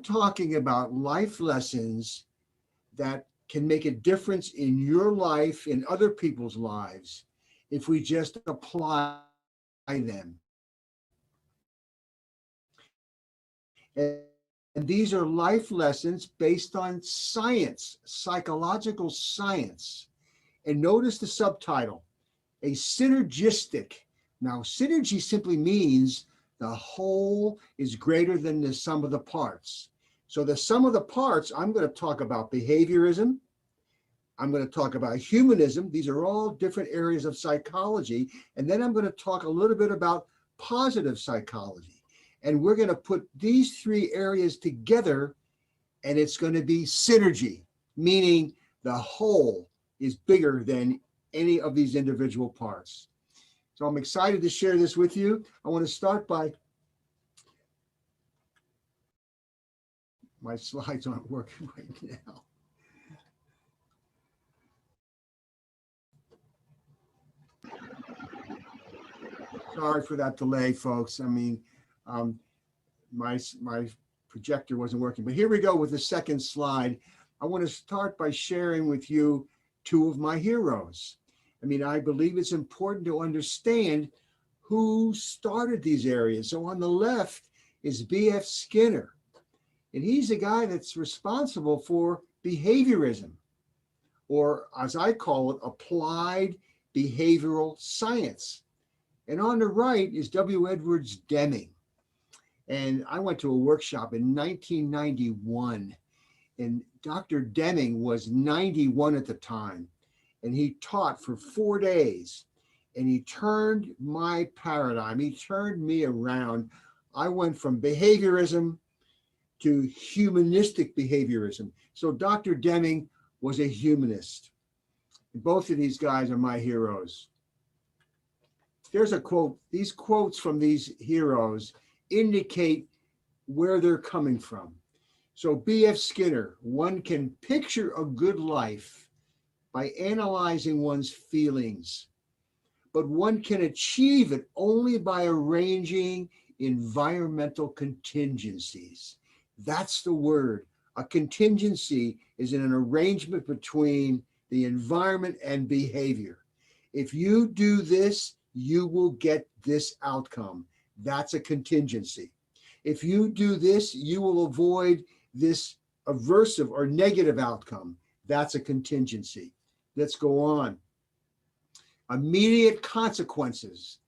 talking about life lessons that can make a difference in your life, in other people's lives, if we just apply them. And these are life lessons based on science, psychological science. And notice the subtitle, a synergistic. Now, synergy simply means the whole is greater than the sum of the parts. So the sum of the parts, I'm going to talk about behaviorism. I'm going to talk about humanism. These are all different areas of psychology. And then I'm going to talk a little bit about positive psychology. And we're going to put these three areas together, and it's going to be synergy, meaning the whole is bigger than any of these individual parts. So I'm excited to share this with you. I want to start by, my slides aren't working right now. Sorry for that delay, folks. I mean, my projector wasn't working, but here we go with the second slide. I want to start by sharing with you two of my heroes. I mean, I believe it's important to understand who started these areas. So on the left is B.F. Skinner, and he's the guy that's responsible for behaviorism, or as I call it, applied behavioral science. And on the right is W. Edwards Deming. And I went to a workshop in 1991, and Dr. Deming was 91 at the time, and he taught for 4 days, and he turned my paradigm. He turned me around. I went from behaviorism to humanistic behaviorism. So Dr. Deming was a humanist. Both of these guys are my heroes. There's a quote. These quotes from these heroes indicate where they're coming from. So B.F. Skinner, one can picture a good life by analyzing one's feelings, but one can achieve it only by arranging environmental contingencies. That's the word. A contingency is an arrangement between the environment and behavior. If you do this, you will get this outcome. That's a contingency. If you do this, you will avoid this aversive or negative outcome. That's a contingency. Let's go on. Immediate consequences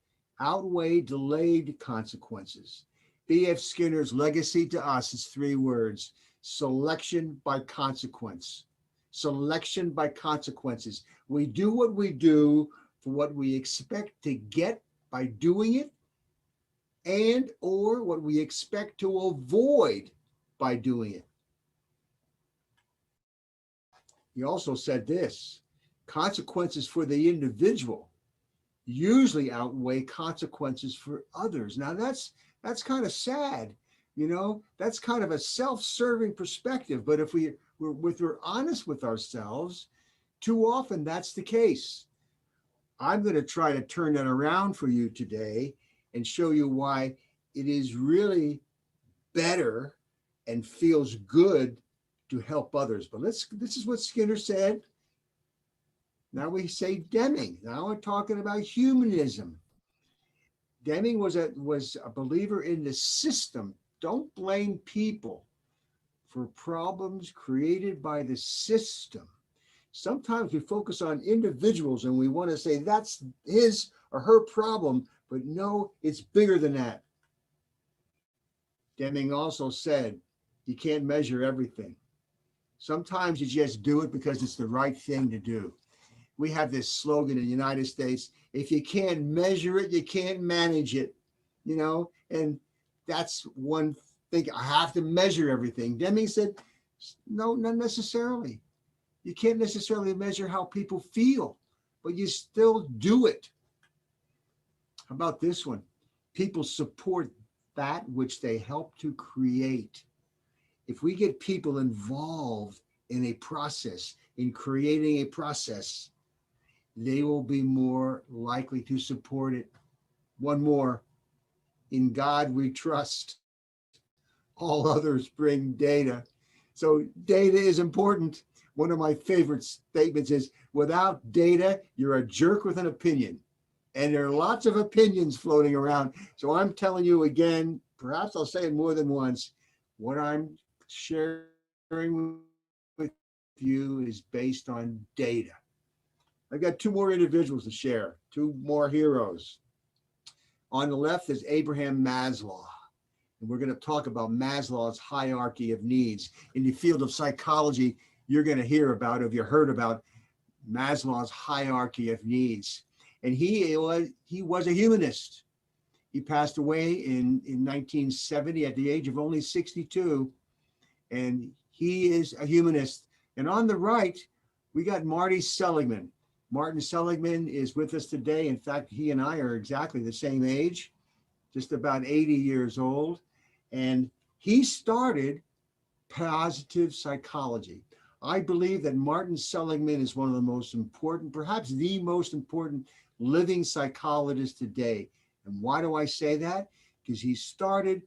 outweigh delayed consequences. B.F. Skinner's legacy to us is 3 words: selection by consequence. Selection by consequences. We do what we do for what we expect to get by doing it, and or what we expect to avoid by doing it. He also said this: consequences for the individual usually outweigh consequences for others. Now that's kind of sad, you know, that's kind of a self-serving perspective. But if we're honest with ourselves, too often that's the case. I'm going to try to turn that around for you today and show you why it is really better and feels good to help others. But this is what Skinner said. Now we say Deming. Now we're talking about humanism. Deming was a believer in the system. Don't blame people for problems created by the system. Sometimes we focus on individuals and we want to say that's his or her problem, but no, it's bigger than that. Deming also said, you can't measure everything. Sometimes you just do it because it's the right thing to do. We have this slogan in the United States: if you can't measure it, you can't manage it, you know, and that's one thing. I have to measure everything. Deming said, no, not necessarily. You can't necessarily measure how people feel, but you still do it. How about this one? People support that which they help to create. If we get people involved in a process, in creating a process, they will be more likely to support it. One more: in God we trust. all others bring data. So data is important. One of my favorite statements is, without data, you're a jerk with an opinion. And there are lots of opinions floating around. So I'm telling you again, perhaps I'll say it more than once, what I'm sharing with you is based on data. I've got two more individuals to share, two more heroes. On the left is Abraham Maslow. And we're going to talk about Maslow's hierarchy of needs. In the field of psychology, you're going to hear about, if you heard about, Maslow's hierarchy of needs. And he was a humanist. He passed away in 1970 at the age of only 62. And he is a humanist. And on the right, we got Marty Seligman. Martin Seligman is with us today. In fact, he and I are exactly the same age, just about 80 years old. And he started positive psychology. I believe that Martin Seligman is one of the most important, perhaps the most important living psychologist today. And why do I say that? Because he started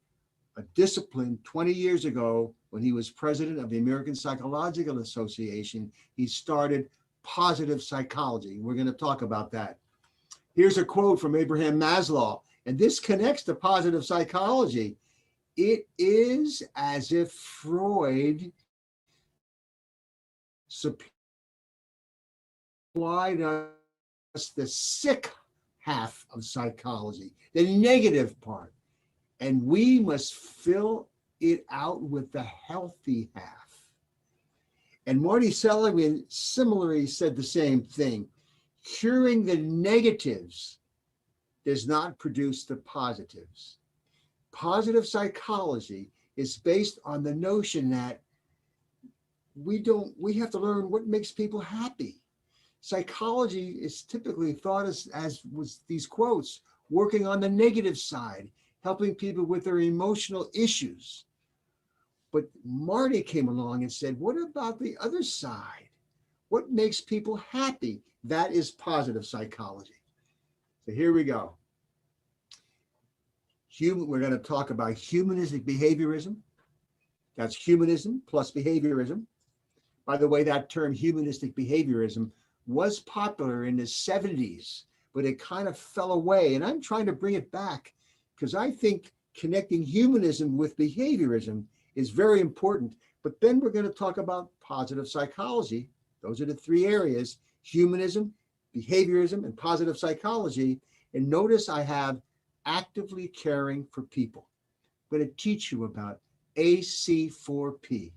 a discipline 20 years ago when he was president of the American Psychological Association. He started positive psychology. We're going to talk about that. Here's a quote from Abraham Maslow, and this connects to positive psychology. It is as if Freud supplied us the sick half of psychology, the negative part, and we must fill it out with the healthy half. And Marty Seligman similarly said the same thing. Curing the negatives does not produce the positives. Positive psychology is based on the notion that we have to learn what makes people happy. Psychology is typically thought as was these quotes, working on the negative side, helping people with their emotional issues. But Marty came along and said, what about the other side? What makes people happy? That is positive psychology. So here we go. We're going to talk about humanistic behaviorism. That's humanism plus behaviorism. By the way, that term humanistic behaviorism was popular in the 70s, but it kind of fell away. And I'm trying to bring it back because I think connecting humanism with behaviorism is very important. But then we're going to talk about positive psychology. Those are the three areas: humanism, behaviorism, and positive psychology. And notice I have actively caring for people. I'm going to teach you about AC4P.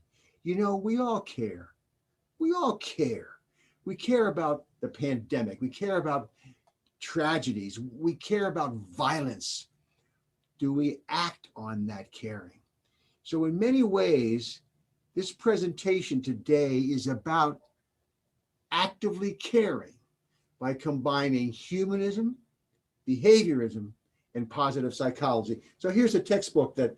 You know, we all care. We all care. We care about the pandemic. We care about tragedies. We care about violence. Do we act on that caring? So in many ways, this presentation today is about actively caring by combining humanism, behaviorism, and positive psychology. So here's a textbook that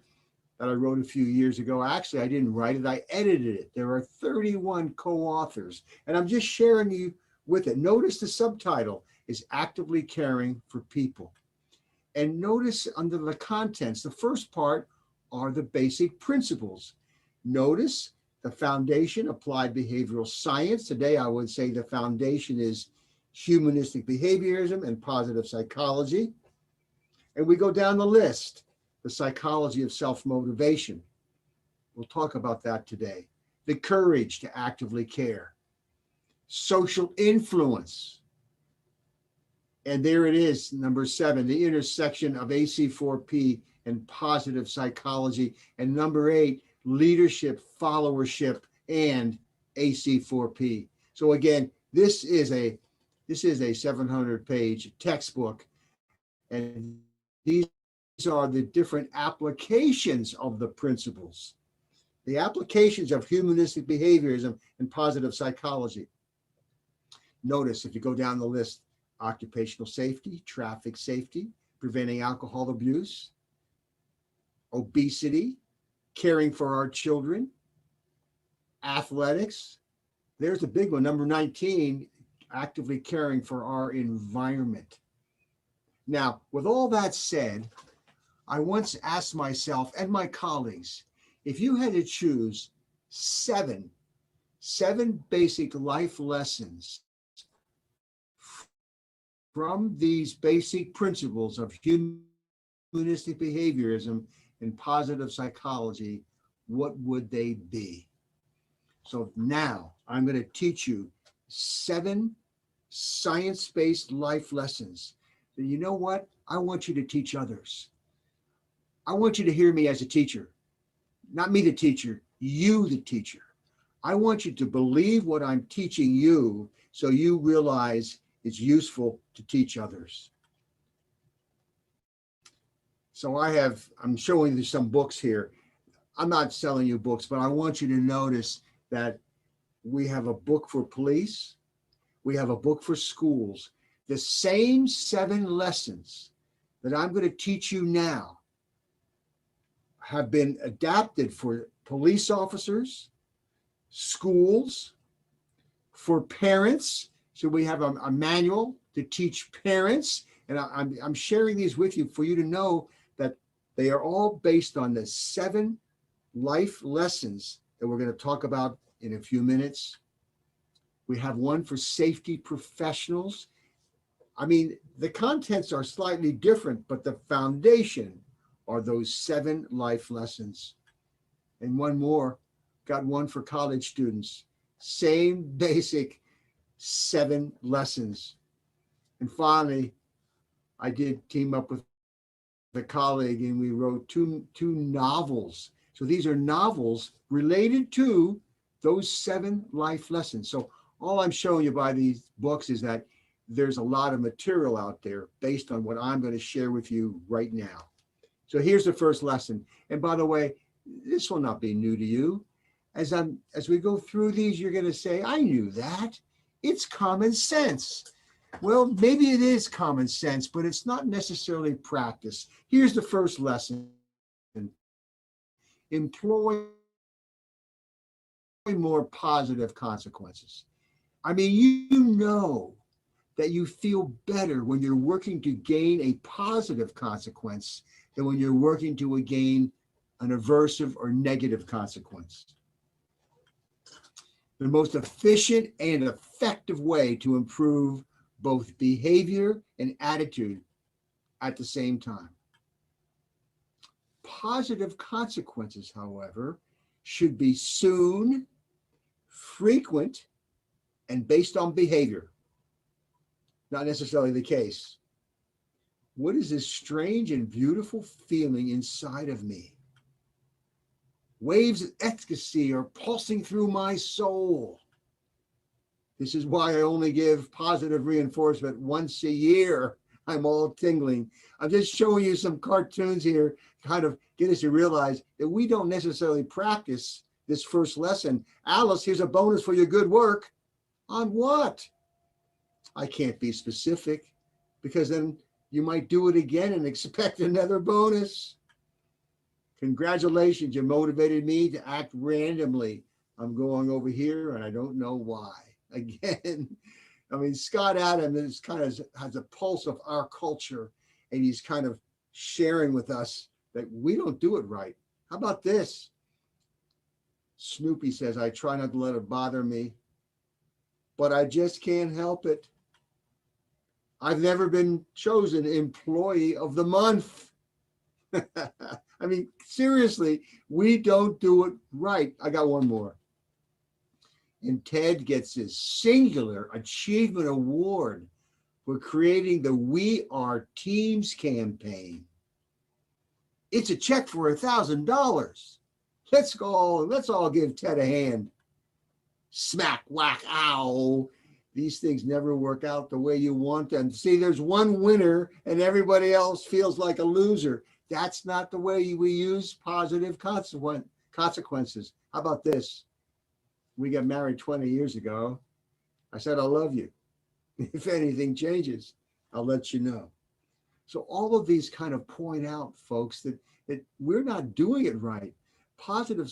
I wrote a few years ago. Actually, I didn't write it, I edited it. There are 31 co-authors, and I'm just sharing you with it. Notice the subtitle is Actively Caring for People. And notice under the contents, the first part are the basic principles. Notice the foundation, applied behavioral science. Today, I would say the foundation is humanistic behaviorism and positive psychology. And we go down the list, the psychology of self-motivation. We'll talk about that today. The courage to actively care. Social influence. And there it is, number 7, the intersection of AC4P and positive psychology. And number 8, leadership, followership, and AC4P. So again, this is a 700-page textbook, and these are the different applications of the principles, the applications of humanistic behaviorism and positive psychology. Notice if you go down the list, occupational safety, traffic safety, preventing alcohol abuse, obesity, caring for our children, athletics. There's a big one, number 19, actively caring for our environment. Now, with all that said, I once asked myself and my colleagues, if you had to choose seven basic life lessons from these basic principles of humanistic behaviorism and positive psychology, what would they be? So now I'm going to teach you 7 science-based life lessons. And you know what? I want you to teach others. I want you to hear me as a teacher, not me the teacher, you the teacher. I want you to believe what I'm teaching you so you realize it's useful to teach others. So I'm showing you some books here. I'm not selling you books, but I want you to notice that we have a book for police. We have a book for schools. The same 7 lessons that I'm going to teach you now have been adapted for police officers, schools, for parents. So we have a manual to teach parents. And I'm sharing these with you for you to know that they are all based on the 7 life lessons that we're going to talk about in a few minutes. We have one for safety professionals. I mean, the contents are slightly different, but the foundation are those 7 life lessons. And one more, got one for college students. Same basic 7 lessons. And finally, I did team up with a colleague and we wrote two novels. So these are novels related to those 7 life lessons. So all I'm showing you by these books is that there's a lot of material out there based on what I'm going to share with you right now. So here's the first lesson. And by the way, this will not be new to you. As we go through these, you're going to say, I knew that. It's common sense. Well, maybe it is common sense, but it's not necessarily practice. Here's the first lesson. Employ more positive consequences. I mean, you know that you feel better when you're working to gain a positive consequence than when you're working to gain an aversive or negative consequence. The most efficient and effective way to improve both behavior and attitude at the same time. Positive consequences, however, should be soon, frequent, and based on behavior. Not necessarily the case. What is this strange and beautiful feeling inside of me? Waves of ecstasy are pulsing through my soul. This is why I only give positive reinforcement once a year. I'm all tingling. I'm just showing you some cartoons here, kind of get us to realize that we don't necessarily practice this first lesson. Alice, here's a bonus for your good work. On what? I can't be specific because then you might do it again and expect another bonus. Congratulations, you motivated me to act randomly. I'm going over here and I don't know why. Again, I mean, Scott Adams has a pulse of our culture, and he's kind of sharing with us that we don't do it right. How about this? Snoopy says, I try not to let it bother me, but I just can't help it. I've never been chosen employee of the month. I mean, seriously, we don't do it right. I got one more. And Ted gets his singular achievement award for creating the We Are Teams campaign. It's a check for $1,000. Let's all give Ted a hand. Smack, whack, ow. These things never work out the way you want them. See, there's one winner and everybody else feels like a loser. That's not the way we use positive consequences. How about this? We got married 20 years ago. I said, I love you. If anything changes, I'll let you know. So all of these kind of point out, folks, that we're not doing it right. Positive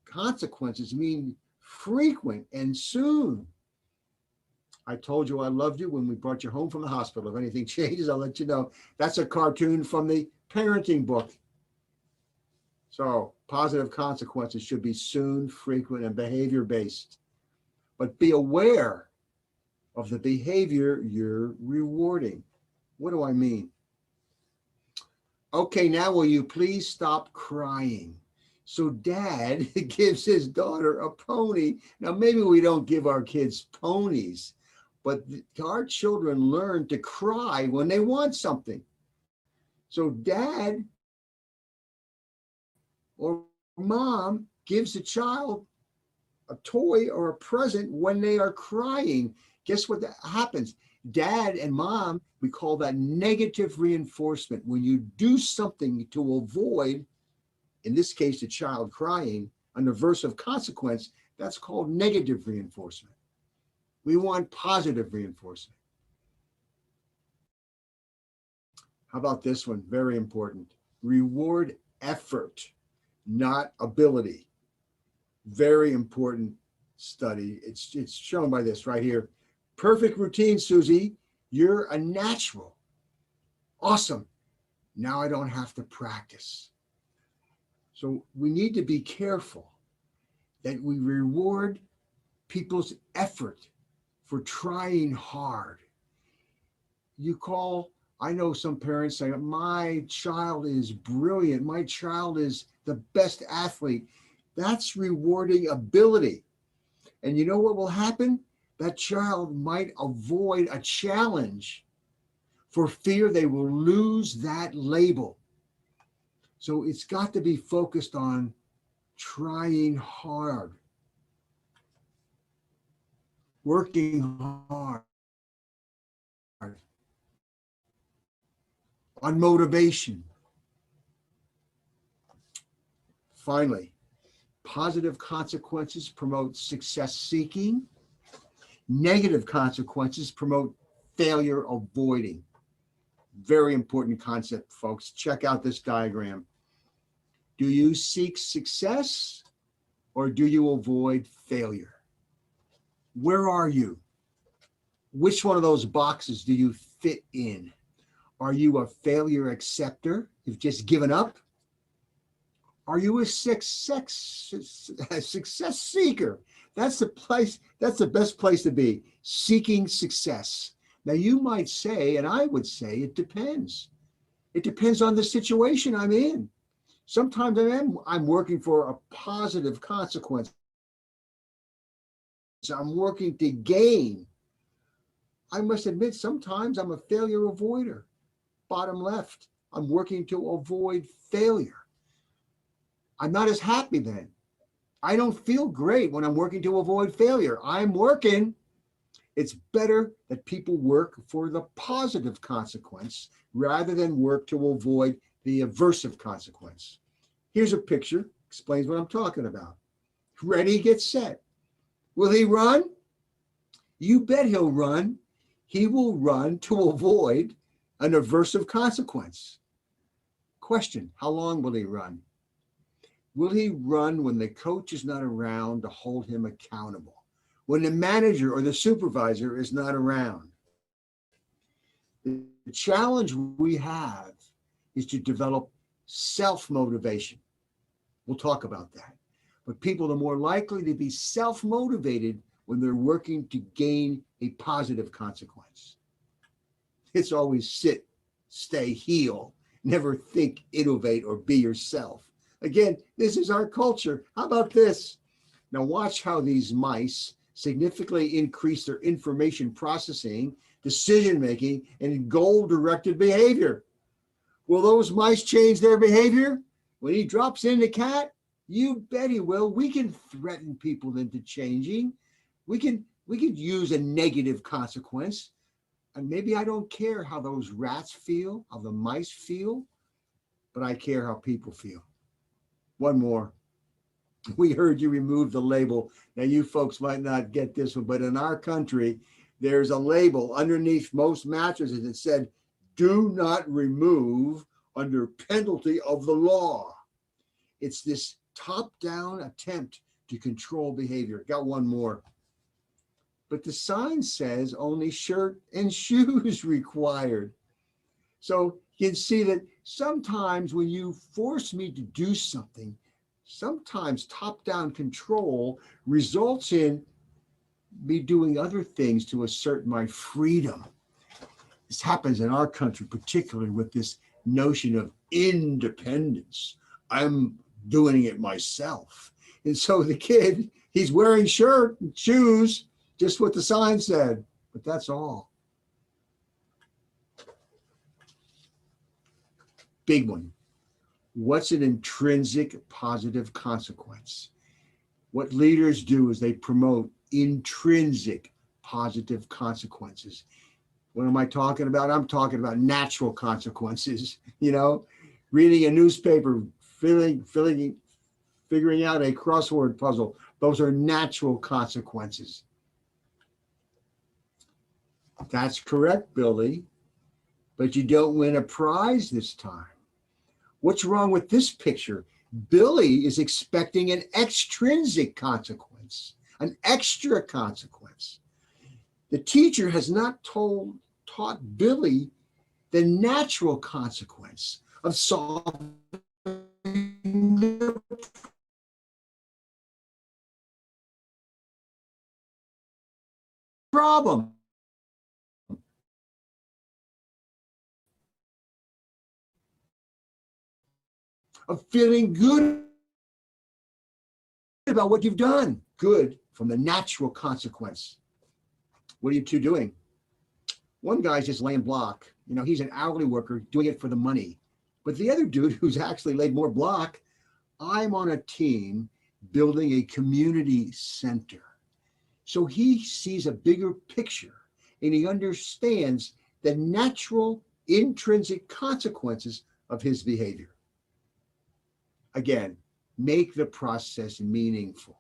consequences mean frequent and soon. I told you I loved you when we brought you home from the hospital. If anything changes, I'll let you know. That's a cartoon from the parenting book. So positive consequences should be soon, frequent, and behavior-based. But be aware of the behavior you're rewarding. What do I mean? Okay, now will you please stop crying? So dad gives his daughter a pony. Now, maybe we don't give our kids ponies, but our children learn to cry when they want something. So dad or mom gives the child a toy or a present when they are crying. Guess what happens? Dad and mom, we call that negative reinforcement. When you do something to avoid, in this case, the child crying, an aversive consequence, that's called negative reinforcement. We want positive reinforcement. How about this one? Very important. Reward effort, not ability. Very important study. It's shown by this right here. Perfect routine, Susie. You're a natural. Awesome. Now I don't have to practice. So we need to be careful that we reward people's effort for trying hard. I know some parents say, my child is brilliant. My child is the best athlete. That's rewarding ability. And you know what will happen? That child might avoid a challenge for fear they will lose that label. So it's got to be focused on trying hard, working hard, on motivation. Finally, positive consequences promote success seeking. Negative consequences promote failure avoiding. Very important concept, folks. Check out this diagram. Do you seek success or do you avoid failure? Where are you? Which one of those boxes do you fit in? Are you a failure acceptor? You've just given up? Are you a success seeker? That's the place, that's the best place to be, seeking success. Now you might say, and I would say, it depends. It depends on the situation I'm in. Sometimes I'm working for a positive consequence. I'm working to gain. I must admit, sometimes I'm a failure avoider. Bottom left, I'm working to avoid failure. I'm not as happy then. I don't feel great when I'm working to avoid failure. I'm working. It's better that people work for the positive consequence rather than work to avoid the aversive consequence. Here's a picture, explains what I'm talking about. Ready, get set. Will he run? You bet he'll run. He will run to avoid an aversive consequence. Question, how long will he run? Will he run when the coach is not around to hold him accountable? When the manager or the supervisor is not around? The challenge we have is to develop self-motivation. We'll talk about that. But people are more likely to be self-motivated when they're working to gain a positive consequence. It's always sit, stay, heal, never think, innovate, or be yourself. Again, this is our culture. How about this? Now watch how these mice significantly increase their information processing, decision-making, and goal-directed behavior. Will those mice change their behavior? When he drops in the cat, you bet he will. We can threaten people into changing. We could use a negative consequence. And maybe I don't care how those rats feel, how the mice feel, but I care how people feel. One more. We heard you remove the label. Now you folks might not get this one, but in our country, there's a label underneath most mattresses that said, do not remove under penalty of the law. It's this top-down attempt to control behavior. Got one more. But the sign says only shirt and shoes required. So you can see that sometimes when you force me to do something, sometimes top-down control results in me doing other things to assert my freedom. This happens in our country, particularly with this notion of independence. I'm doing it myself. And so the kid, he's wearing shirt and shoes, just what the sign said, but that's all. Big one. What's an intrinsic positive consequence? What leaders do is they promote intrinsic positive consequences. What am I talking about? I'm talking about natural consequences. Reading a newspaper, figuring out a crossword puzzle. Those are natural consequences. That's correct, Billy, but you don't win a prize this time. What's wrong with this picture? Billy is expecting an extrinsic consequence, an extra consequence. The teacher has not taught Billy the natural consequence of solving the problem. Of feeling good about what you've done. Good from the natural consequence. What are you two doing? One guy's just laying block. He's an hourly worker doing it for the money. But the other dude who's actually laid more block, I'm on a team building a community center. So he sees a bigger picture and he understands the natural intrinsic consequences of his behavior. Again, make the process meaningful.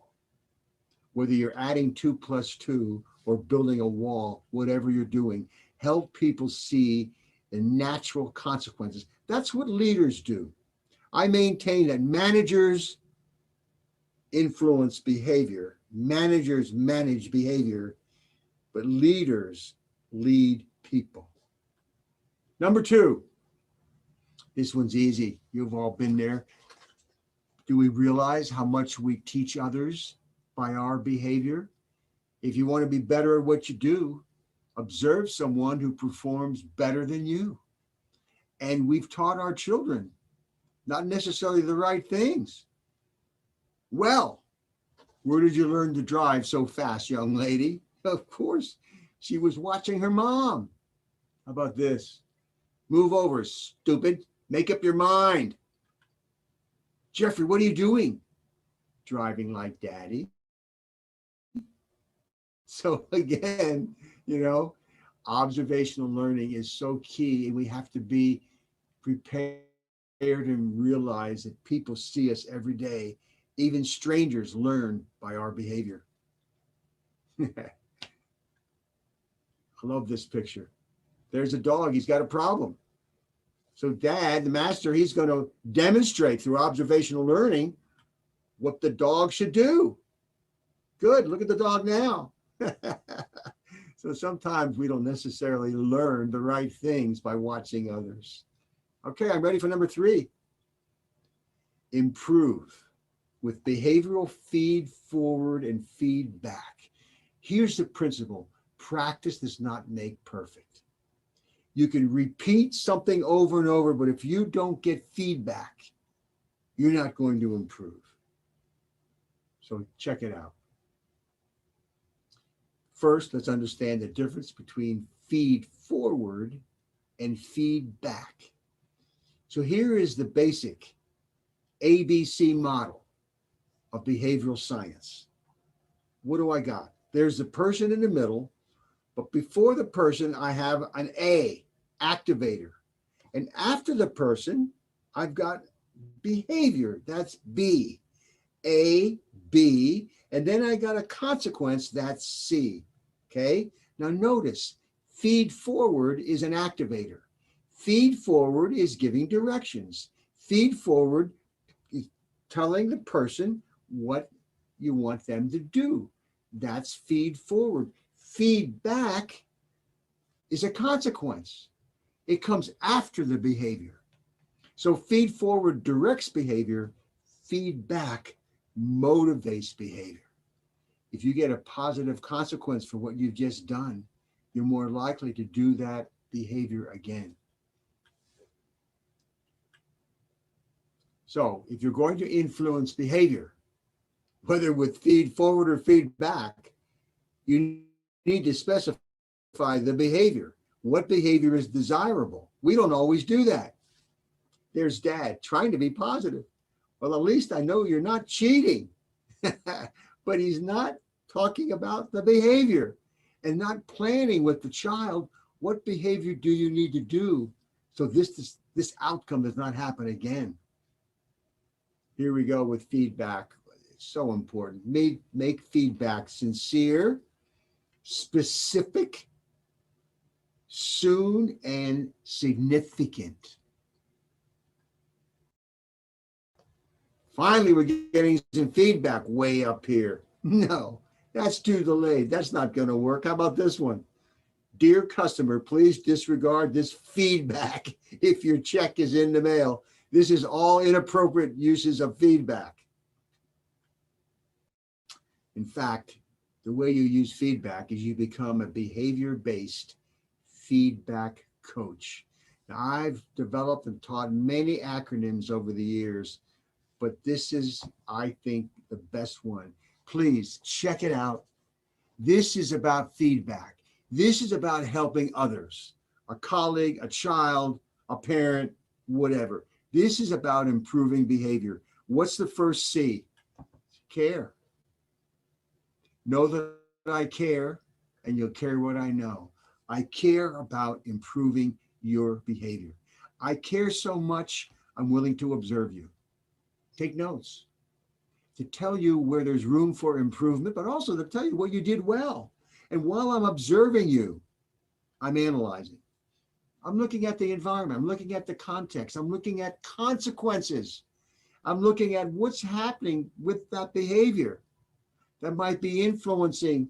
Whether you're adding 2 + 2 or building a wall, whatever you're doing, help people see the natural consequences. That's what leaders do. I maintain that managers influence behavior, managers manage behavior, but leaders lead people. Number 2, this one's easy. You've all been there. Do we realize how much we teach others by our behavior? If you want to be better at what you do, observe someone who performs better than you. And we've taught our children not necessarily the right things. Well, where did you learn to drive so fast, young lady? Of course, she was watching her mom. How about this? Move over, stupid. Make up your mind. Jeffrey, what are you doing? Driving like daddy. So again, observational learning is so key, and we have to be prepared and realize that people see us every day. Even strangers learn by our behavior. I love this picture. There's a dog. He's got a problem. So dad, the master, he's going to demonstrate through observational learning what the dog should do. Good. Look at the dog now. So sometimes we don't necessarily learn the right things by watching others. Okay, I'm ready for number 3. Improve with behavioral feed forward and feedback. Here's the principle. Practice does not make perfect. You can repeat something over and over, but if you don't get feedback, you're not going to improve. So check it out. First, let's understand the difference between feed forward and feedback. So here is the basic ABC model of behavioral science. What do I got? There's the person in the middle, but before the person, I have an A, activator. And after the person, I've got behavior. That's B. A, B, and then I got a consequence, that's C. Okay? Now notice, feed forward is an activator. Feed forward is giving directions. Feed forward is telling the person what you want them to do. That's feed forward. Feedback is a consequence. It comes after the behavior. So feed forward directs behavior, feedback motivates behavior. If you get a positive consequence for what you've just done, you're more likely to do that behavior again. So if you're going to influence behavior, whether with feed forward or feedback, you need to specify the behavior. What behavior is desirable? We don't always do that. There's dad trying to be positive. Well, at least I know you're not cheating. But he's not talking about the behavior and not planning with the child. What behavior do you need to do so this outcome does not happen again? Here we go with feedback. It's so important. Make feedback sincere, specific, soon, and significant. Finally, we're getting some feedback way up here. No, that's too delayed. That's not going to work. How about this one? Dear customer, please disregard this feedback if your check is in the mail. This is all inappropriate uses of feedback. In fact, the way you use feedback is you become a behavior-based feedback coach. Now, I've developed and taught many acronyms over the years, but this is, I think, the best one. Please check it out. This is about feedback. This is about helping others, a colleague, a child, a parent, whatever. This is about improving behavior. What's the first C? Care. Know that I care, and you'll care what I know. I care about improving your behavior. I care so much, I'm willing to observe you. Take notes to tell you where there's room for improvement, but also to tell you what you did well. And while I'm observing you, I'm analyzing. I'm looking at the environment. I'm looking at the context. I'm looking at consequences. I'm looking at what's happening with that behavior that might be influencing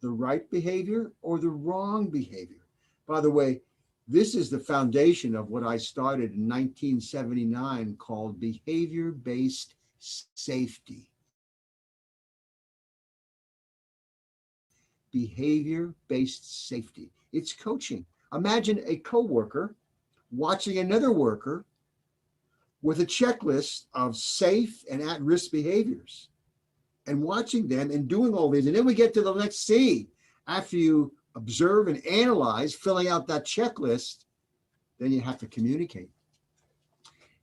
the right behavior or the wrong behavior. By the way, this is the foundation of what I started in 1979 called behavior-based safety. Behavior-based safety. It's coaching. Imagine a coworker watching another worker with a checklist of safe and at-risk behaviors and watching them and doing all these. And then we get to the next C. After you observe and analyze, filling out that checklist, then you have to communicate.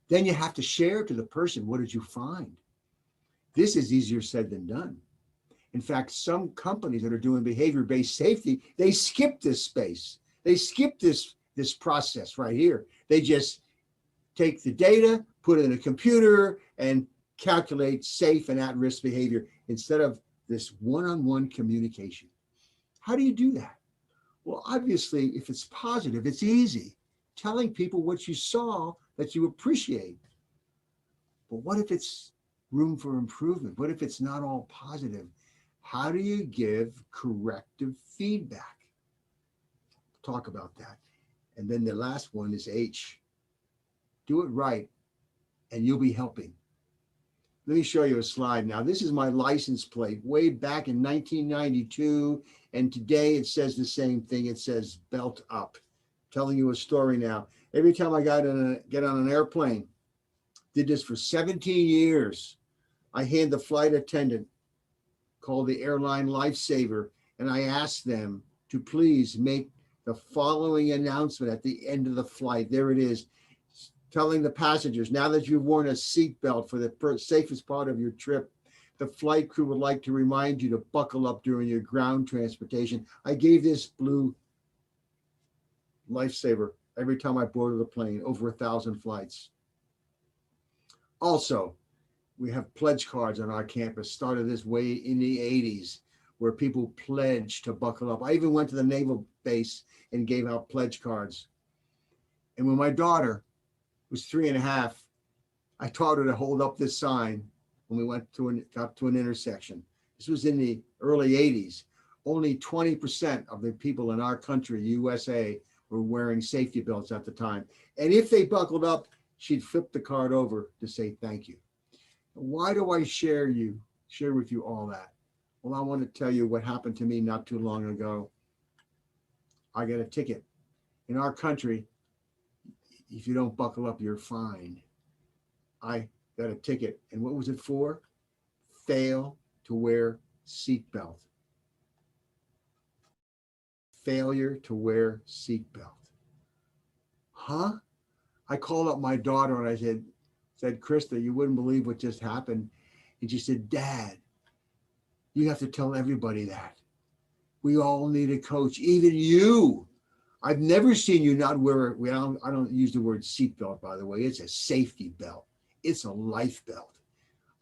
Then you have to share to the person, what did you find? This is easier said than done. In fact, some companies that are doing behavior-based safety, they skip this space. They skip this process right here. They just take the data, put it in a computer, and calculate safe and at-risk behavior instead of this one-on-one communication. How do you do that? Well, obviously, if it's positive, it's easy. Telling people what you saw that you appreciate. But what if it's room for improvement? What if it's not all positive? How do you give corrective feedback? Talk about that. And then the last one is H. Do it right, and you'll be helping. Let me show you a slide now. This is my license plate way back in 1992. And today it says the same thing. It says belt up. Telling you a story now. Every time I get on an airplane, did this for 17 years. I hand the flight attendant, called the airline lifesaver, and I asked them to please make the following announcement at the end of the flight. There it is. Telling the passengers, now that you've worn a seatbelt for the safest part of your trip, the flight crew would like to remind you to buckle up during your ground transportation. I gave this blue lifesaver every time I boarded a plane, over 1,000 flights. Also, we have pledge cards on our campus, started this way in the 80s, where people pledge to buckle up. I even went to the naval base and gave out pledge cards. And when my daughter was 3.5, I taught her to hold up this sign when we got to an intersection. This was in the early 80s. Only 20% of the people in our country, USA, were wearing safety belts at the time. And if they buckled up, she'd flip the card over to say thank you. Why do I share with you all that? Well, I want to tell you what happened to me not too long ago. I got a ticket. In our country, if you don't buckle up, you're fined. I got a ticket. And what was it for? Fail to wear seatbelt. Failure to wear seatbelt. Huh? I called up my daughter and I said, Krista, you wouldn't believe what just happened. And she said, Dad, you have to tell everybody that. We all need a coach, even you. I've never seen you not wear, I don't use the word seatbelt, by the way. It's a safety belt. It's a life belt.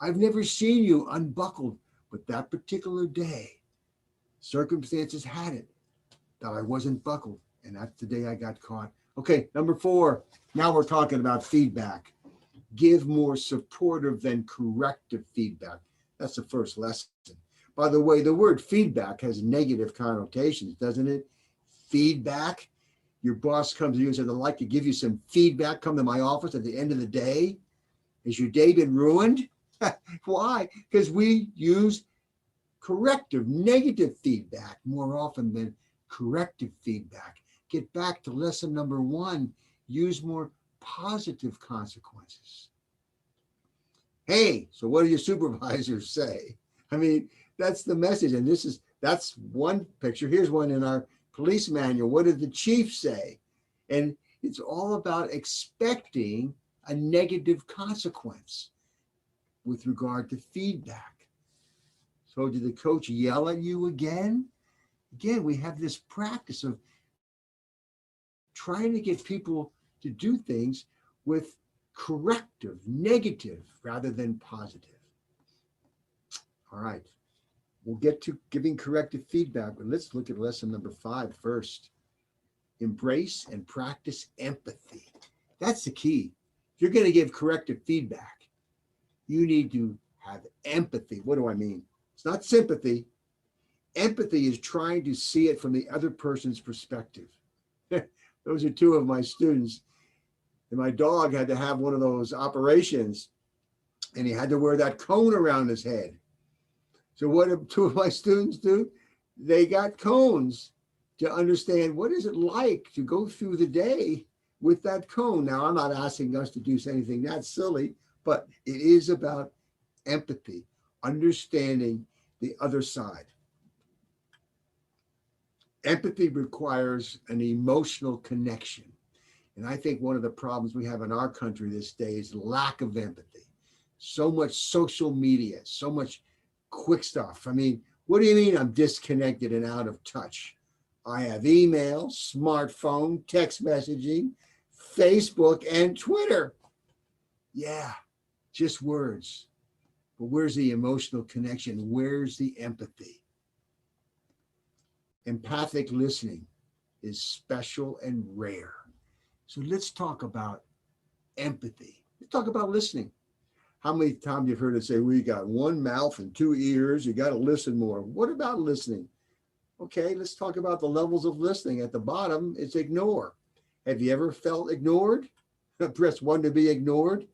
I've never seen you unbuckled, but that particular day, circumstances had it that I wasn't buckled. And that's the day I got caught. Okay, number 4. Now we're talking about feedback. Give more supportive than corrective feedback. That's the first lesson. By the way, the word feedback has negative connotations, doesn't it? Feedback. Your boss comes to you and says, I'd like to give you some feedback. Come to my office at the end of the day. Has your day been ruined? Why? Because we use corrective, negative feedback more often than corrective feedback. Get back to lesson number 1. Use more positive consequences. Hey, so what do your supervisors say? I mean, that's the message. And that's one picture. Here's one in our police manual. What did the chief say? And it's all about expecting a negative consequence with regard to feedback. So did the coach yell at you again? Again, we have this practice of trying to get people to do things with corrective, negative, rather than positive. All right. We'll get to giving corrective feedback, but let's look at lesson number 5 first. Embrace and practice empathy. That's the key. If you're going to give corrective feedback, you need to have empathy. What do I mean? It's not sympathy. Empathy is trying to see it from the other person's perspective. Those are 2 of my students. And my dog had to have one of those operations, and he had to wear that cone around his head. So what did 2 of my students do? They got cones to understand what is it like to go through the day with that cone. Now, I'm not asking us to do anything that silly, but it is about empathy, understanding the other side. Empathy requires an emotional connection. And I think one of the problems we have in our country this day is lack of empathy. So much social media, so much quick stuff. I mean, what do you mean I'm disconnected and out of touch? I have email, smartphone, text messaging, Facebook, and Twitter. Yeah, just words. But where's the emotional connection? Where's the empathy? Empathic listening is special and rare. So let's talk about empathy. Let's talk about listening. How many times you've heard it say, we got 1 mouth and 2 ears, you got to listen more. What about listening? Okay, let's talk about the levels of listening. At the bottom, it's ignore. Have you ever felt ignored? Press 1 to be ignored.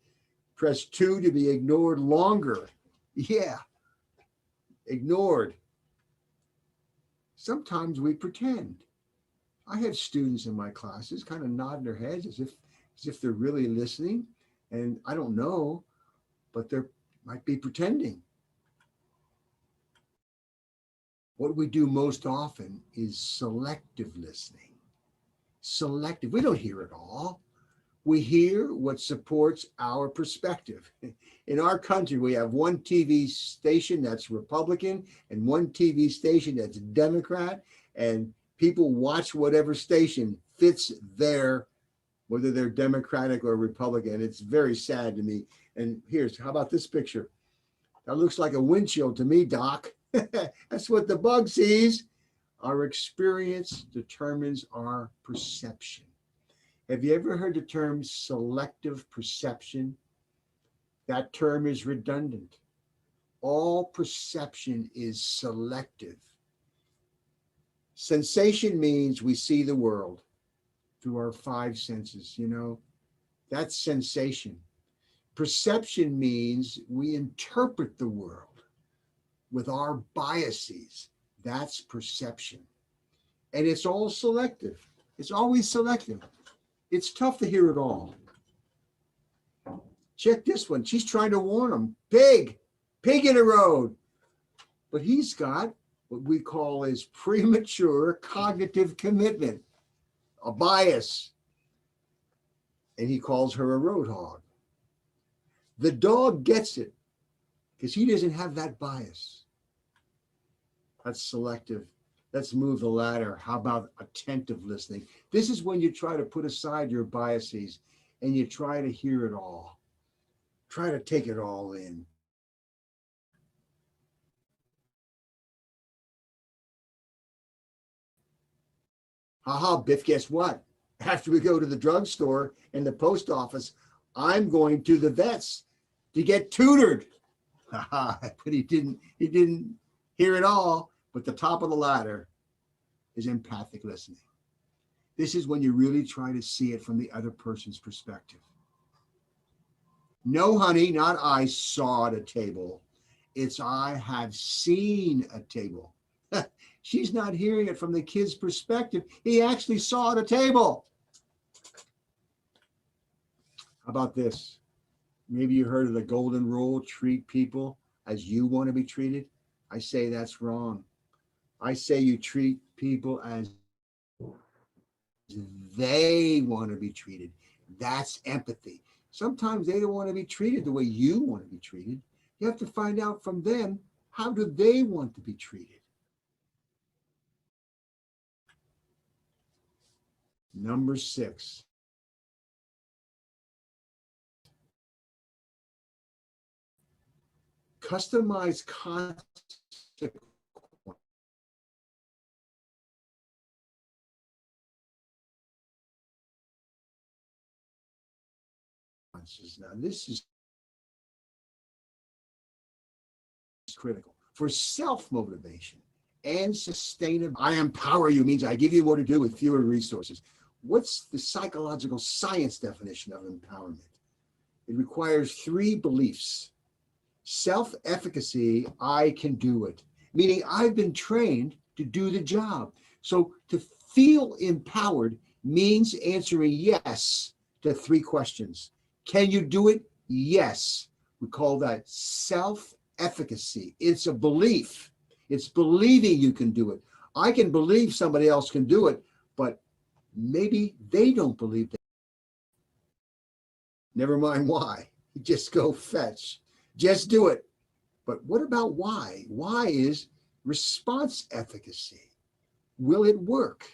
Press 2 to be ignored longer. Yeah, ignored. Sometimes we pretend. I have students in my classes kind of nodding their heads as if they're really listening. And I don't know, but they might be pretending. What we do most often is selective listening. Selective, we don't hear it all. We hear what supports our perspective. In our country, we have 1 TV station that's Republican and 1 TV station that's Democrat, and people watch whatever station fits their, whether they're Democratic or Republican. It's very sad to me. And how about this picture? That looks like a windshield to me, Doc. That's what the bug sees. Our experience determines our perception. Have you ever heard the term selective perception? That term is redundant. All perception is selective. Sensation means we see the world through our 5 senses, That's sensation. Perception means we interpret the world with our biases. That's perception. And it's all selective. It's always selective. It's tough to hear it all. Check this one. She's trying to warn him. Pig in the road. But he's got what we call is premature cognitive commitment, a bias. And he calls her a road hog. The dog gets it because he doesn't have that bias. That's selective. Let's move the ladder. How about attentive listening? This is when you try to put aside your biases and you try to hear it all. Try to take it all in. Haha, Biff, guess what? After we go to the drugstore and the post office, I'm going to the vet's to get tutored. Haha, but he didn't hear it all. But the top of the ladder is empathic listening. This is when you really try to see it from the other person's perspective. No, honey, not I saw at a table. It's I have seen a table. She's not hearing it from the kid's perspective. He actually saw at a table. How about this? Maybe you heard of the golden rule, treat people as you want to be treated. I say that's wrong. I say you treat people as they want to be treated. That's empathy. Sometimes they don't want to be treated the way you want to be treated. You have to find out from them, how do they want to be treated? Number 6. Customize consequences. Now, this is critical for self-motivation and sustainability. I empower you means I give you more to do with fewer resources. What's the psychological science definition of empowerment? It requires 3 beliefs. Self-efficacy, I can do it, meaning I've been trained to do the job. So to feel empowered means answering yes to 3 questions. Can you do it? Yes. We call that self-efficacy. It's a belief. It's believing you can do it. I can believe somebody else can do it, but maybe they don't believe that. Never mind why. Just go fetch. Just do it. But what about why? Why is response efficacy. Will it work?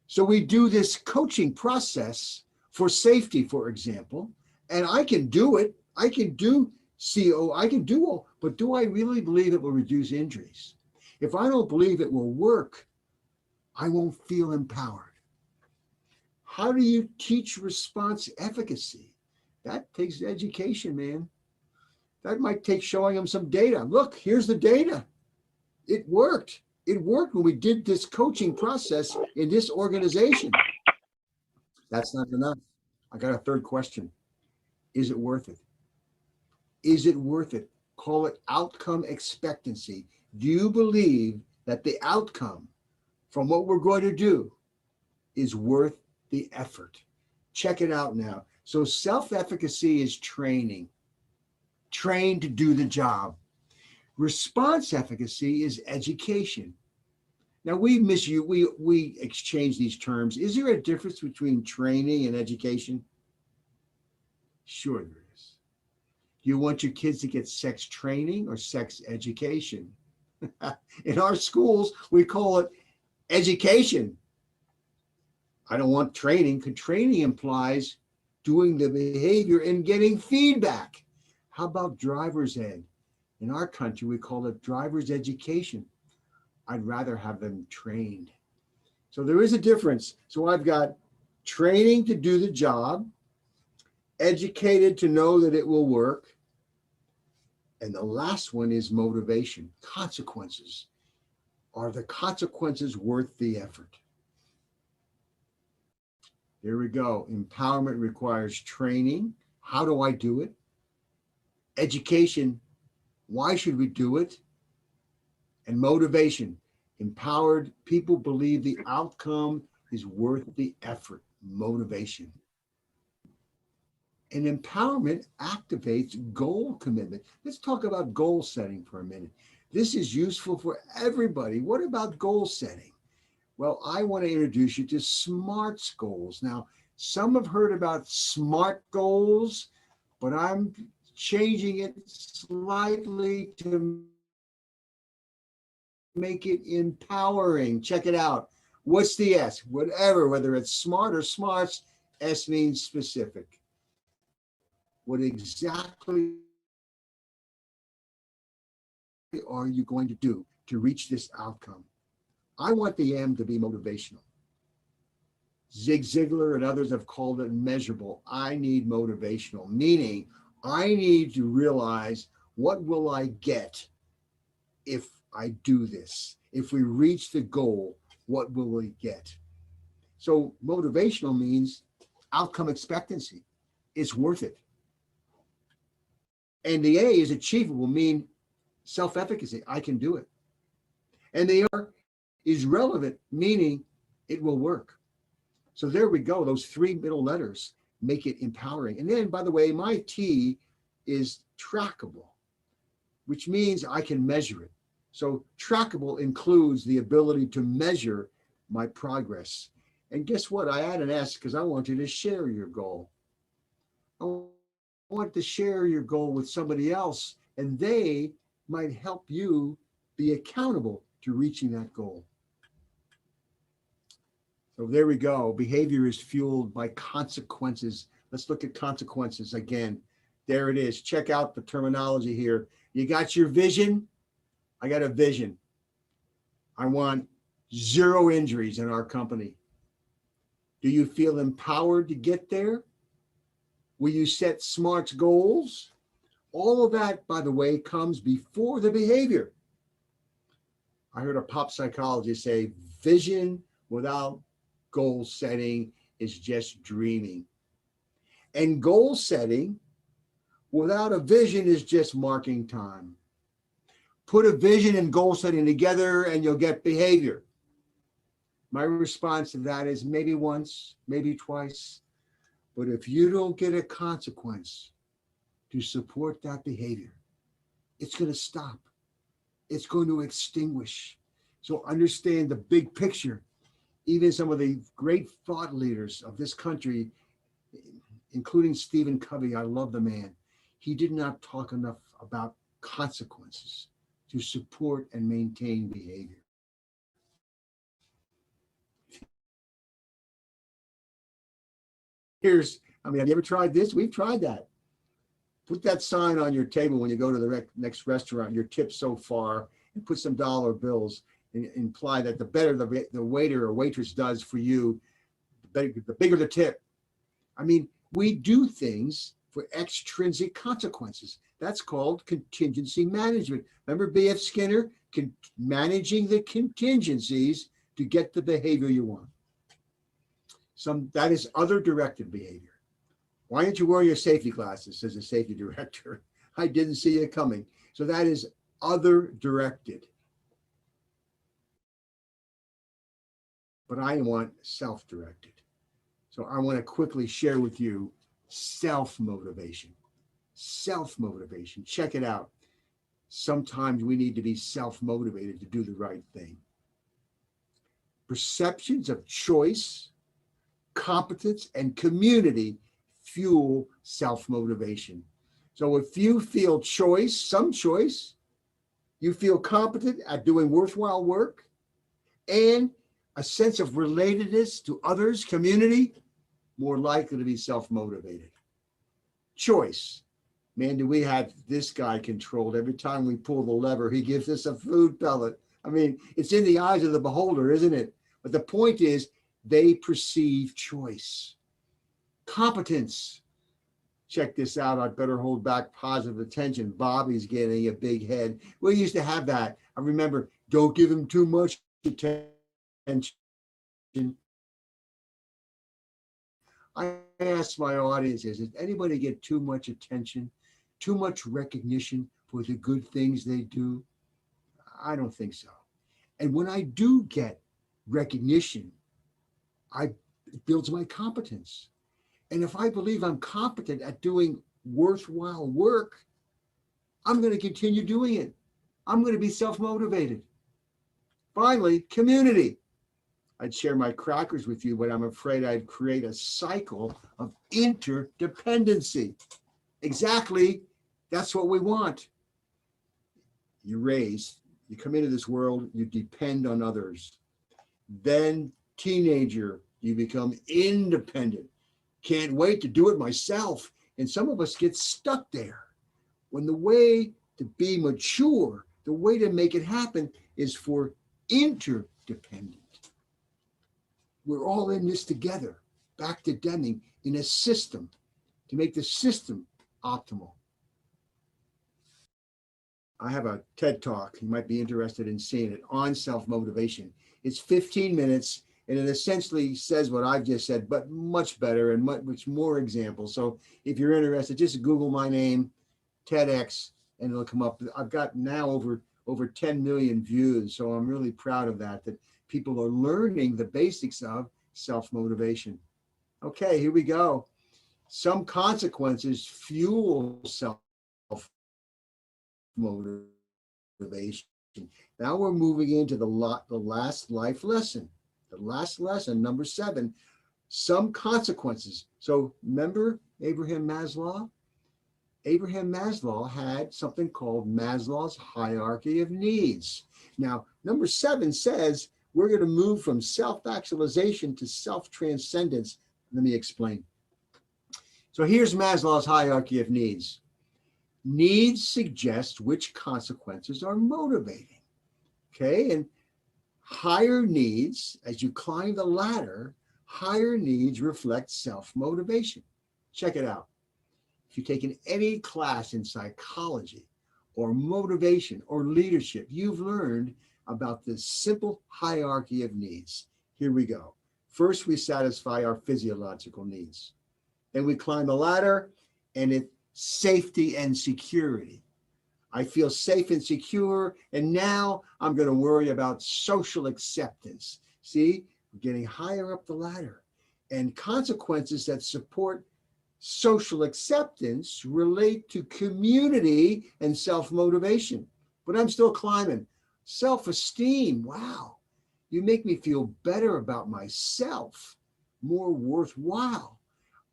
So we do this coaching process for safety, for example, and I can do it. I can do CO, I can do all, but do I really believe it will reduce injuries? If I don't believe it will work, I won't feel empowered. How do you teach response efficacy? That takes education, man. That might take showing them some data. Look, here's the data. It worked. It worked when we did this coaching process in this organization. That's not enough. I got a third question. Is it worth it? Is it worth it? Call it outcome expectancy. Do you believe that the outcome from what we're going to do is worth the effort? Check it out now. So self-efficacy is training. Trained to do the job. Response efficacy is education. Now we exchange these terms. Is there a difference between training and education? Sure there is. Do you want your kids to get sex training or sex education? In our schools, we call it education. I don't want training, because training implies doing the behavior and getting feedback. How about driver's ed? In our country, we call it driver's education. I'd rather have them trained. So there is a difference. So I've got training to do the job, educated to know that it will work. And the last one is motivation, consequences. Are the consequences worth the effort? There we go. Empowerment requires training. How do I do it? Education. Why should we do it? And motivation. Empowered people believe the outcome is worth the effort. Motivation. And empowerment activates goal commitment. Let's talk about goal setting for a minute. This is useful for everybody. What about goal setting? Well, I want to introduce you to SMART goals. Now, some have heard about SMART goals, but I'm changing it slightly to make it empowering. Check it out. What's the S? Whatever, whether it's SMART or SMARTS, S means specific. What exactly are you going to do to reach this outcome? I want the M to be motivational. Zig Ziglar and others have called it measurable. I need motivational, meaning I need to realize, what will I get if I do this? If we reach the goal, what will we get? So motivational means outcome expectancy. It's worth it. And the A is achievable, mean self-efficacy. I can do it. And the R is relevant, meaning it will work. So there we go. Those three middle letters make it empowering. And then, by the way, my T is trackable, which means I can measure it. So trackable includes the ability to measure my progress. And guess what? I add an S because I want you to share your goal. I want to share your goal with somebody else, and they might help you be accountable to reaching that goal. So there we go. Behavior is fueled by consequences. Let's look at consequences again. There it is. Check out the terminology here. You got your vision. I got a vision. I want 0 injuries in our company. Do you feel empowered to get there? Will you set SMART goals? All of that, by the way, comes before the behavior. I heard a pop psychologist say, vision without goal setting is just dreaming. And goal setting without a vision is just marking time. Put a vision and goal setting together and you'll get behavior. My response to that is maybe once, maybe twice. But if you don't get a consequence to support that behavior, it's going to stop. It's going to extinguish. So understand the big picture. Even some of the great thought leaders of this country, including Stephen Covey, I love the man. He did not talk enough about consequences to support and maintain behavior. Have you ever tried this? We've tried that. Put that sign on your table when you go to the next restaurant, your tip so far, and put some dollar bills and imply that the better the waiter or waitress does for you, the bigger the tip. I mean, we do things for extrinsic consequences. That's called contingency management. Remember B.F. Skinner? Managing the contingencies to get the behavior you want. That is other directed behavior. Why didn't you wear your safety glasses, says the safety director. I didn't see it coming. So that is other directed. But I want self-directed. So I want to quickly share with you self-motivation. Self-motivation. Check it out. Sometimes we need to be self-motivated to do the right thing. Perceptions of choice, competence, and community fuel self-motivation. So if you feel some choice, you feel competent at doing worthwhile work, and a sense of relatedness to others, community, more likely to be self-motivated. Choice. Man, do we have this guy controlled. Every time we pull the lever, he gives us a food pellet. I mean, it's in the eyes of the beholder, isn't it? But the point is, they perceive choice. Competence. Check this out. I better hold back positive attention. Bobby's getting a big head. We used to have that. I remember, don't give him too much attention. I ask my audiences, does anybody get too much attention, too much recognition for the good things they do? I don't think so. And when I do get recognition, it builds my competence. And if I believe I'm competent at doing worthwhile work, I'm going to continue doing it. I'm going to be self-motivated. Finally, community. I'd share my crackers with you, but I'm afraid I'd create a cycle of interdependency. Exactly, that's what we want. You come into this world, you depend on others. Then teenager, you become independent. Can't wait to do it myself. And some of us get stuck there. When the way to be mature, the way to make it happen is for interdependent. We're all in this together, back to Deming, in a system to make the system optimal. I have a TED Talk, you might be interested in seeing it, on self-motivation. It's 15 minutes, and it essentially says what I've just said, but much better and much more examples. So if you're interested, just Google my name, TEDx, and it'll come up. I've got now over 10 million views, so I'm really proud of that people are learning the basics of self-motivation. Okay, here we go. Some consequences fuel self-motivation. Now we're moving into the last life lesson. The last lesson, number 7, some consequences. So remember Abraham Maslow? Abraham Maslow had something called Maslow's hierarchy of needs. Now, number 7 says we're going to move from self-actualization to self-transcendence. Let me explain. So here's Maslow's hierarchy of needs. Needs suggest which consequences are motivating. Okay, and higher needs, as you climb the ladder, higher needs reflect self-motivation. Check it out. If you've taken any class in psychology or motivation or leadership, you've learned about this simple hierarchy of needs. Here we go. First, we satisfy our physiological needs. Then we climb the ladder, and it's safety and security. I feel safe and secure, and now I'm going to worry about social acceptance. See, we're getting higher up the ladder, and consequences that support social acceptance relate to community and self-motivation. But I'm still climbing. Self-esteem, wow. You make me feel better about myself, more worthwhile.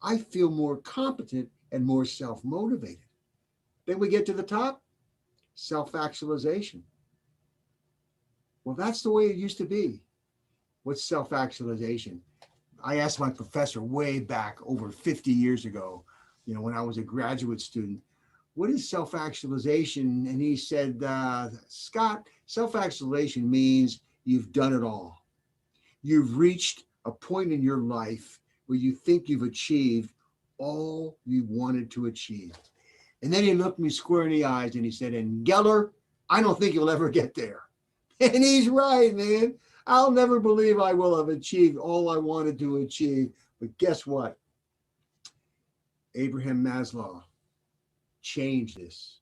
I feel more competent and more self-motivated. Then we get to the top, self-actualization. Well, that's the way it used to be. What's self-actualization? I asked my professor way back over 50 years ago, when I was a graduate student, what is self-actualization? And he said, Scott, self-actualization means you've done it all. You've reached a point in your life where you think you've achieved all you wanted to achieve. And then he looked me square in the eyes and he said, and Geller, I don't think you'll ever get there. And he's right, man. I'll never believe I will have achieved all I wanted to achieve. But guess what? Abraham Maslow changed this.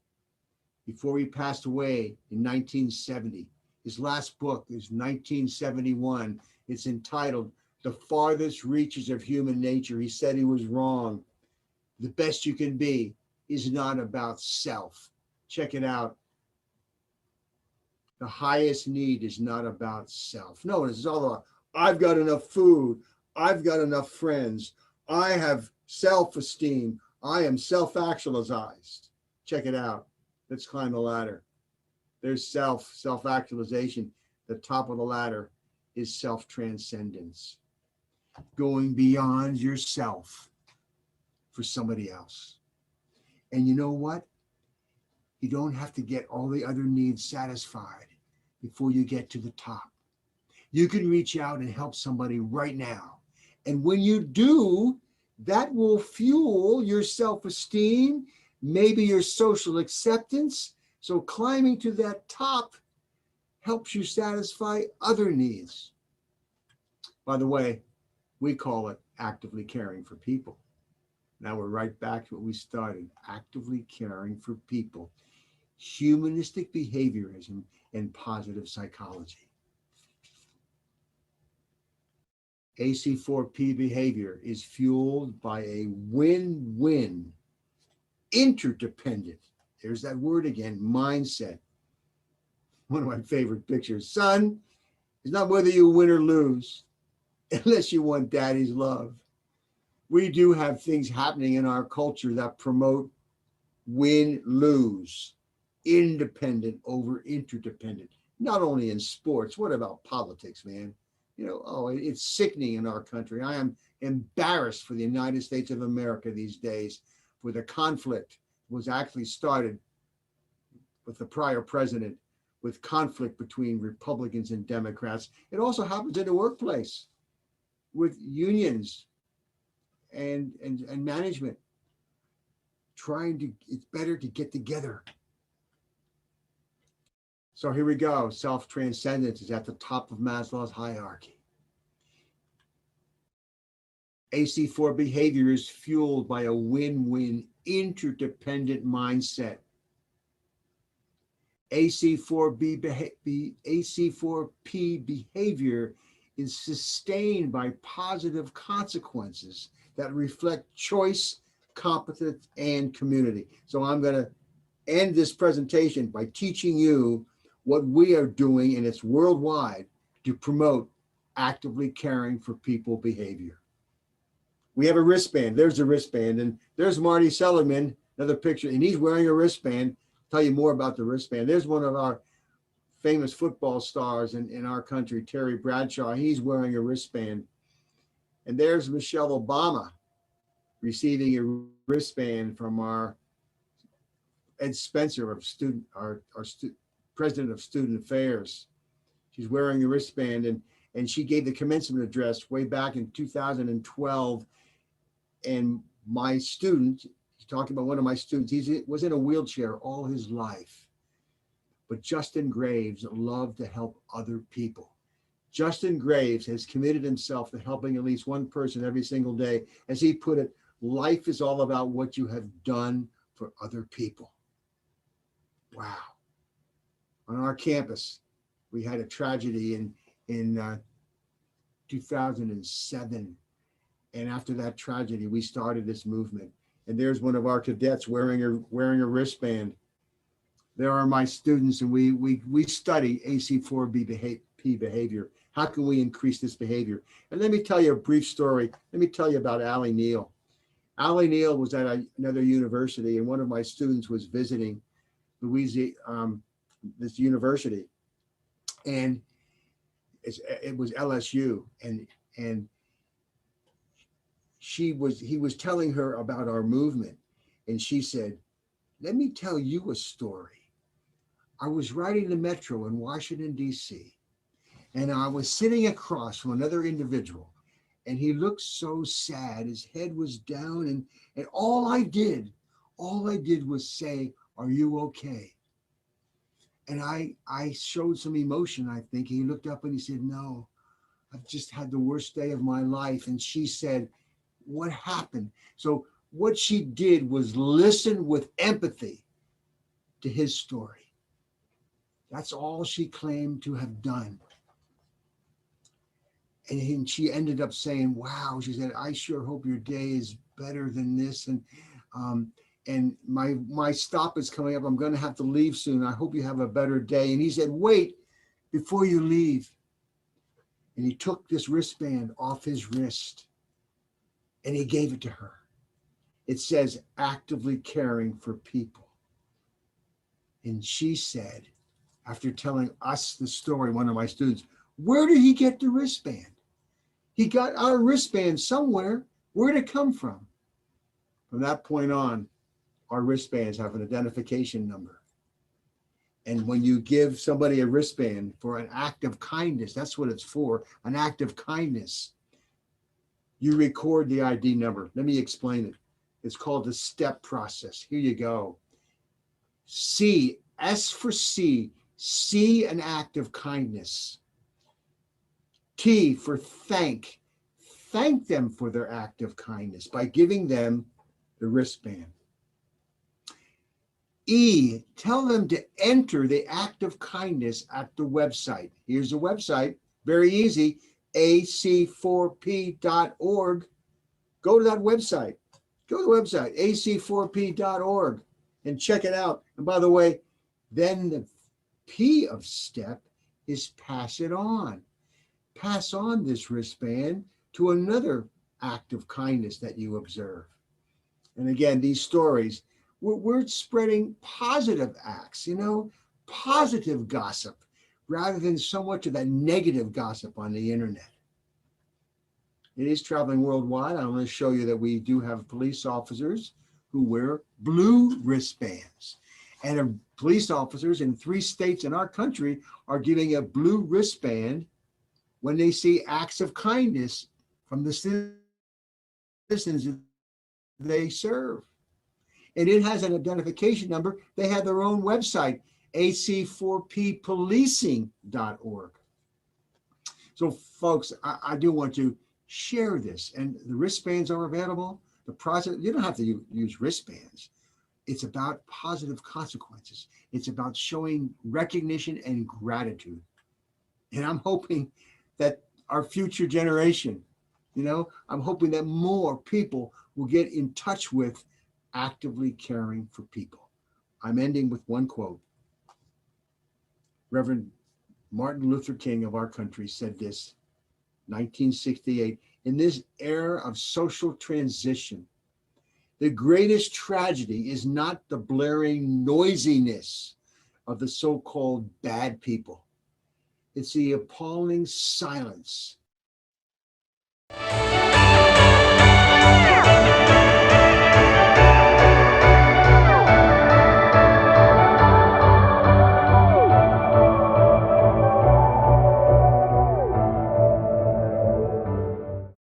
Before he passed away in 1970, his last book is 1971. It's entitled The Farthest Reaches of Human Nature. He said he was wrong. The best you can be is not about self. Check it out. The highest need is not about self. No, it's all about, I've got enough food. I've got enough friends. I have self-esteem. I am self-actualized. Check it out. Let's climb the ladder. There's self-actualization. The top of the ladder is self-transcendence. Going beyond yourself for somebody else. And you know what? You don't have to get all the other needs satisfied before you get to the top. You can reach out and help somebody right now. And when you do, that will fuel your self-esteem, maybe your social acceptance. So climbing to that top helps you satisfy other needs. By the way, we call it actively caring for people. Now we're right back to what we started, actively caring for people, humanistic behaviorism, and positive psychology. AC4P behavior is fueled by a win-win, interdependent, there's that word again, mindset. One of my favorite pictures. Son, it's not whether you win or lose, unless you want daddy's love. We do have things happening in our culture that promote win-lose, independent over interdependent, not only in sports. What about politics, man? It's sickening in our country. I am embarrassed for the United States of America these days, where the conflict was actually started with the prior president, with conflict between Republicans and Democrats. It also happens in the workplace with unions and management it's better to get together. So here we go. Self-transcendence is at the top of Maslow's hierarchy. AC4 behavior is fueled by a win-win, interdependent mindset. AC4P behavior is sustained by positive consequences that reflect choice, competence, and community. So I'm going to end this presentation by teaching you what we are doing, and it's worldwide, to promote actively caring for people behavior. We have a wristband. There's a wristband, and there's Marty Seligman, another picture, and he's wearing a wristband. I'll tell you more about the wristband. There's one of our famous football stars in our country, Terry Bradshaw. He's wearing a wristband. And there's Michelle Obama receiving a wristband from our Ed Spencer, our president of student affairs. She's wearing a wristband, and she gave the commencement address way back in 2012. And my student, he's talking about one of my students, he was in a wheelchair all his life. But Justin Graves loved to help other people. Justin Graves has committed himself to helping at least one person every single day. As he put it, life is all about what you have done for other people. Wow. On our campus, we had a tragedy in 2007. And after that tragedy, we started this movement. And there's one of our cadets wearing a wristband. There are my students, and we study AC4B behavior. How can we increase this behavior? And let me tell you a brief story. Let me tell you about Allie Neal. Allie Neal was at another university, and one of my students was visiting this university, and it was LSU, and he was telling her about our movement, and she said, "Let me tell you a story. I was riding the metro in Washington, D.C., and I was sitting across from another individual, and he looked so sad. His head was down, and all I did was say, 'Are you okay?' And I showed some emotion, I think. He looked up and he said, 'No, I've just had the worst day of my life.' And she said, 'What happened?' So what she did was listen with empathy to his story. That's all she claimed to have done. And she ended up saying, 'Wow,' she said, 'I sure hope your day is better than this. And my stop is coming up. I'm going to have to leave soon. I hope you have a better day.' And he said, 'Wait, before you leave.' And he took this wristband off his wrist and he gave it to her. It says, 'Actively caring for people.' And she said, after telling us the story, one of my students, 'Where did he get the wristband? He got our wristband somewhere. Where did it come from?' From that point on, our wristbands have an identification number. And when you give somebody a wristband for an act of kindness, that's what it's for, an act of kindness, you record the ID number. Let me explain it. It's called the STEP process. Here you go. C, S for C, an act of kindness. T for thank thank them for their act of kindness by giving them the wristband. E, tell them to enter the act of kindness at the website. Here's the website, very easy, ac4p.org. Go to that website. Go to the website, ac4p.org, and check it out. And by the way, then the P of step is pass it on. Pass on this wristband to another act of kindness that you observe. And again, these stories, we're spreading positive acts, positive gossip, rather than so much of that negative gossip on the internet. It is traveling worldwide. I'm going to show you that we do have police officers who wear blue wristbands. And police officers in 3 states in our country are giving a blue wristband when they see acts of kindness from the citizens they serve. And it has an identification number. They have their own website, ac4ppolicing.org. So folks, I do want to share this, and the wristbands are available. The process, you don't have to use wristbands. It's about positive consequences. It's about showing recognition and gratitude. And I'm hoping that our future generation, I'm hoping that more people will get in touch with actively caring for people. I'm ending with one quote. Reverend Martin Luther King of our country said this, 1968, in this era of social transition, the greatest tragedy is not the blaring noisiness of the so-called bad people. It's the appalling silence